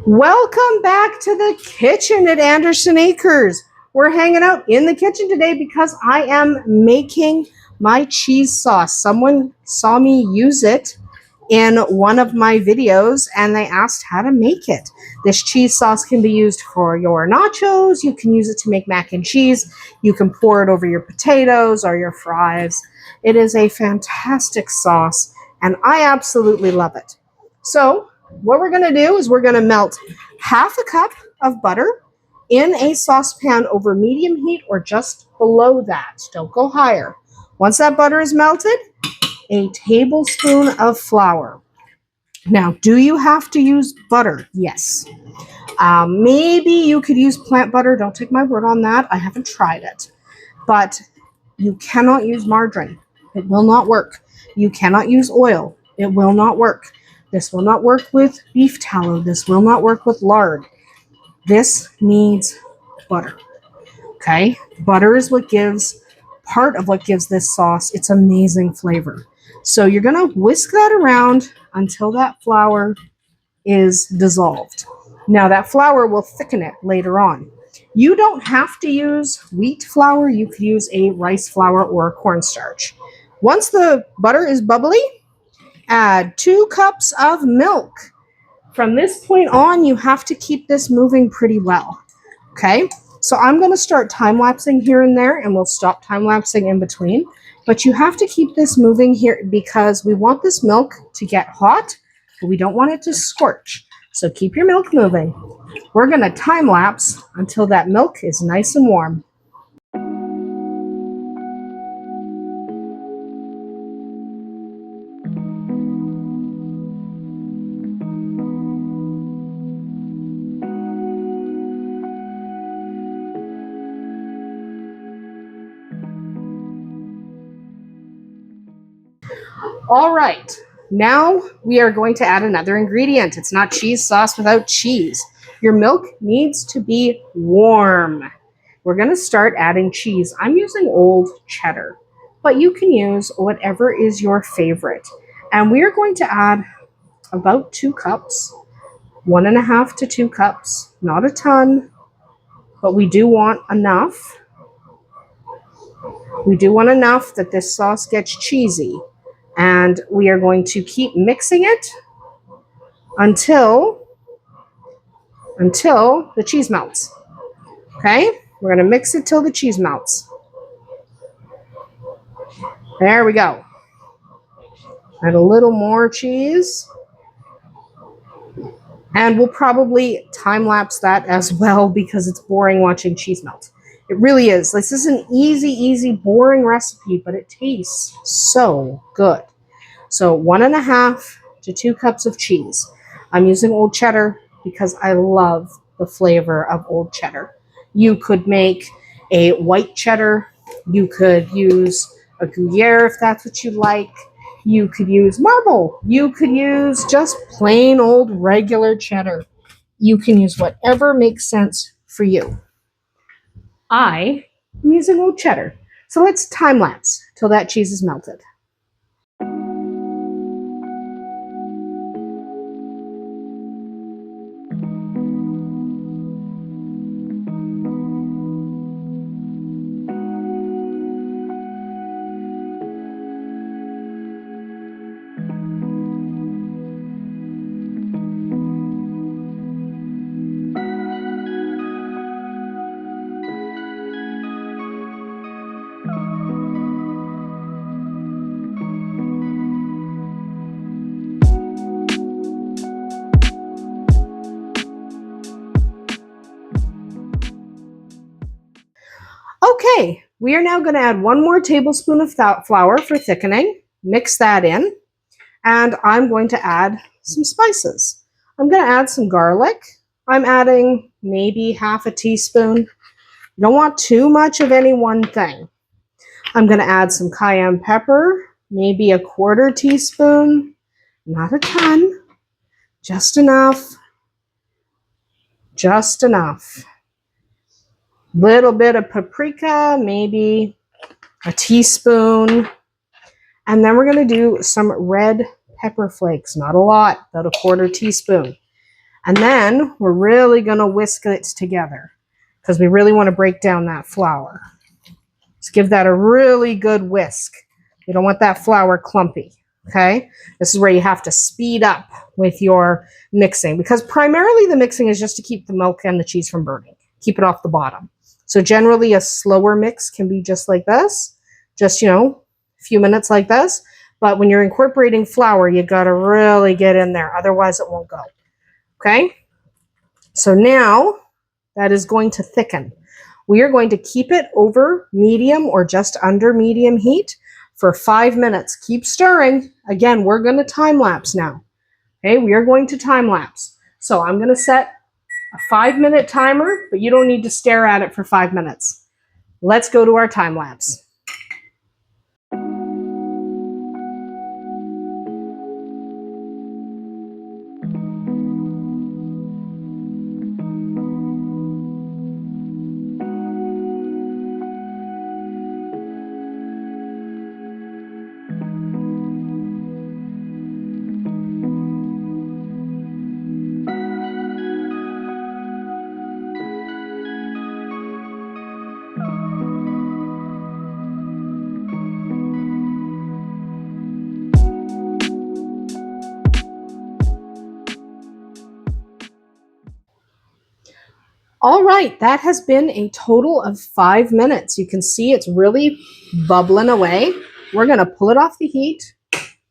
Welcome back to the kitchen at Andersen Acres. We're hanging out in the kitchen today because I am making my cheese sauce. Someone saw me use it in one of my videos and they asked how to make it. This cheese sauce can be used for your nachos. You can use it to make mac and cheese. You can pour it over your potatoes or your fries. It is a fantastic sauce and I absolutely love it. So what we're going to do is we're going to melt half a cup of butter in a saucepan over medium heat or just below that. Don't go higher. Once that butter is melted, a tablespoon of flour. Now, do you have to use butter? Yes. Maybe you could use plant butter. Don't take my word on that. I haven't tried it. But you cannot use margarine. It will not work. You cannot use oil. It will not work. This will not work with beef tallow. This will not work with lard. This needs butter. Okay? Butter is part of what gives this sauce its amazing flavor. So you're going to whisk that around until that flour is dissolved. Now that flour will thicken it later on. You don't have to use wheat flour. You could use a rice flour or cornstarch. Once the butter is bubbly, add 2 cups of milk. From this point on, you have to keep this moving pretty well. Okay, so I'm going to start time-lapsing here and there, and we'll stop time-lapsing in between. But you have to keep this moving here because we want this milk to get hot, but we don't want it to scorch. So keep your milk moving. We're going to time-lapse until that milk is nice and warm. All right, now we are going to add another ingredient. It's not cheese sauce without cheese. Your milk needs to be warm. We're going to start adding cheese. I'm using old cheddar, but you can use whatever is your favorite. And we are going to add about 2 cups, 1.5 to 2 cups, not a ton, but we do want enough. We do want enough that this sauce gets cheesy. And we are going to keep mixing it until the cheese melts. Okay? We're going to mix it till the cheese melts. There we go. Add a little more cheese. And we'll probably time-lapse that as well because it's boring watching cheese melt. It really is. This is an easy, boring recipe, but it tastes so good. So 1.5 to 2 cups of cheese. I'm using old cheddar because I love the flavor of old cheddar. You could make a white cheddar. You could use a Gruyere if that's what you like. You could use marble. You could use just plain old regular cheddar. You can use whatever makes sense for you. I am using old cheddar. So let's time lapse till that cheese is melted. Okay, we are now going to add 1 more tablespoon of flour for thickening. Mix that in. And I'm going to add some spices. I'm going to add some garlic. I'm adding maybe half a teaspoon. You don't want too much of any one thing. I'm going to add some cayenne pepper, maybe a 1/4 teaspoon. Not a ton. Just enough. Just enough. Little bit of paprika, maybe a teaspoon. And then we're going to do some red pepper flakes, not a lot, about a 1/4 teaspoon. And then we're really going to whisk it together because we really want to break down that flour. Let's give that a really good whisk. You don't want that flour clumpy, okay? This is where you have to speed up with your mixing because primarily the mixing is just to keep the milk and the cheese from burning. Keep it off the bottom. So generally a slower mix can be just like this, just, you know, a few minutes like this. But when you're incorporating flour, you got to really get in there. Otherwise it won't go, okay? So now that is going to thicken. We are going to keep it over medium or just under medium heat for 5 minutes. Keep stirring. Again, we're going to time lapse now. Okay, we are going to time lapse. So I'm going to set a 5-minute timer, but you don't need to stare at it for 5 minutes. Let's go to our time lapse. All right, that has been a total of 5 minutes. You can see it's really bubbling away. We're going to pull it off the heat,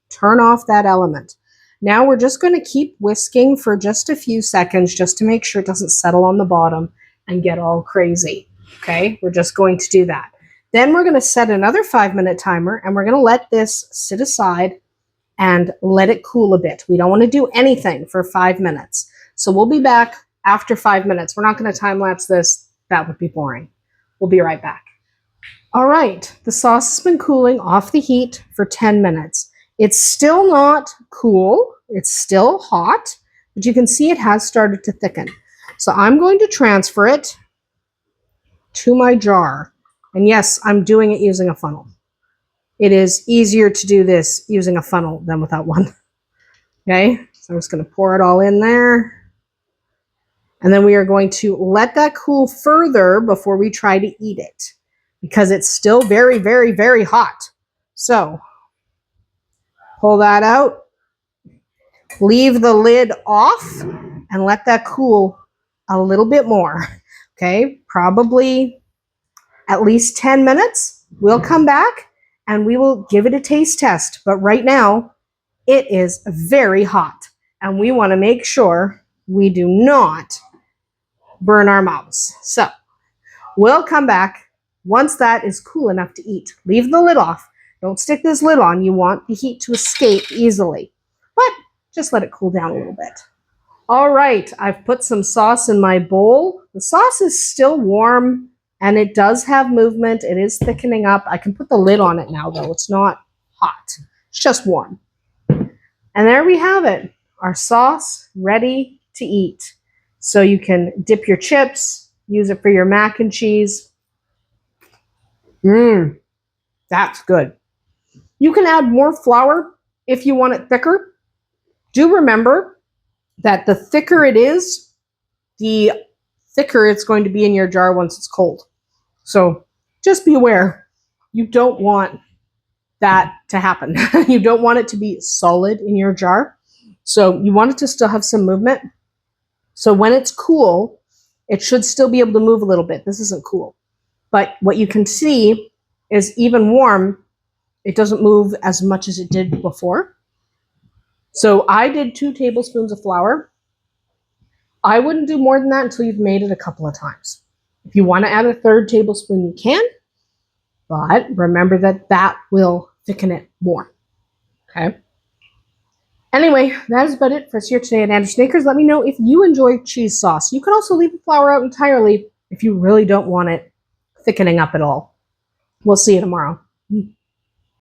turn off that element. Now we're just going to keep whisking for just a few seconds just to make sure it doesn't settle on the bottom and get all crazy. Okay, we're just going to do that. Then we're going to set another 5-minute timer and we're going to let this sit aside and let it cool a bit. We don't want to do anything for 5 minutes. So we'll be back after 5 minutes. We're not going to time lapse this. That would be boring. We'll be right back. All right, the sauce has been cooling off the heat for 10 minutes. It's still not cool. It's still hot, but you can see it has started to thicken. So I'm going to transfer it to my jar. And yes, I'm doing it using a funnel. It is easier to do this using a funnel than without one. Okay, so I'm just going to pour it all in there. And then we are going to let that cool further before we try to eat it because it's still very, very, very hot. So pull that out, leave the lid off, and let that cool a little bit more. Okay, probably at least 10 minutes. We'll come back and we will give it a taste test. But right now, it is very hot and we want to make sure we do not burn our mouths. So we'll come back once that is cool enough to eat. Leave the lid off. Don't stick this lid on. You want the heat to escape easily, but just let it cool down a little bit. All right, I've put some sauce in my bowl. The sauce is still warm and it does have movement. It is thickening up. I can put the lid on it now though. It's not hot. It's just warm. And there we have it. Our sauce ready to eat. So you can dip your chips, use it for your mac and cheese. That's good. You can add more flour if you want it thicker. Do remember that the thicker it is, the thicker it's going to be in your jar once it's cold. So just be aware, you don't want that to happen. You don't want it to be solid in your jar. So you want it to still have some movement. So when it's cool, it should still be able to move a little bit. This isn't cool. But what you can see is even warm, it doesn't move as much as it did before. So I did 2 tablespoons of flour. I wouldn't do more than that until you've made it a couple of times. If you want to add a 3rd tablespoon, you can. But remember that that will thicken it more. Okay? Anyway, that is about it for us here today at Andersen Acres. Let me know if you enjoy cheese sauce. You can also leave the flour out entirely if you really don't want it thickening up at all. We'll see you tomorrow.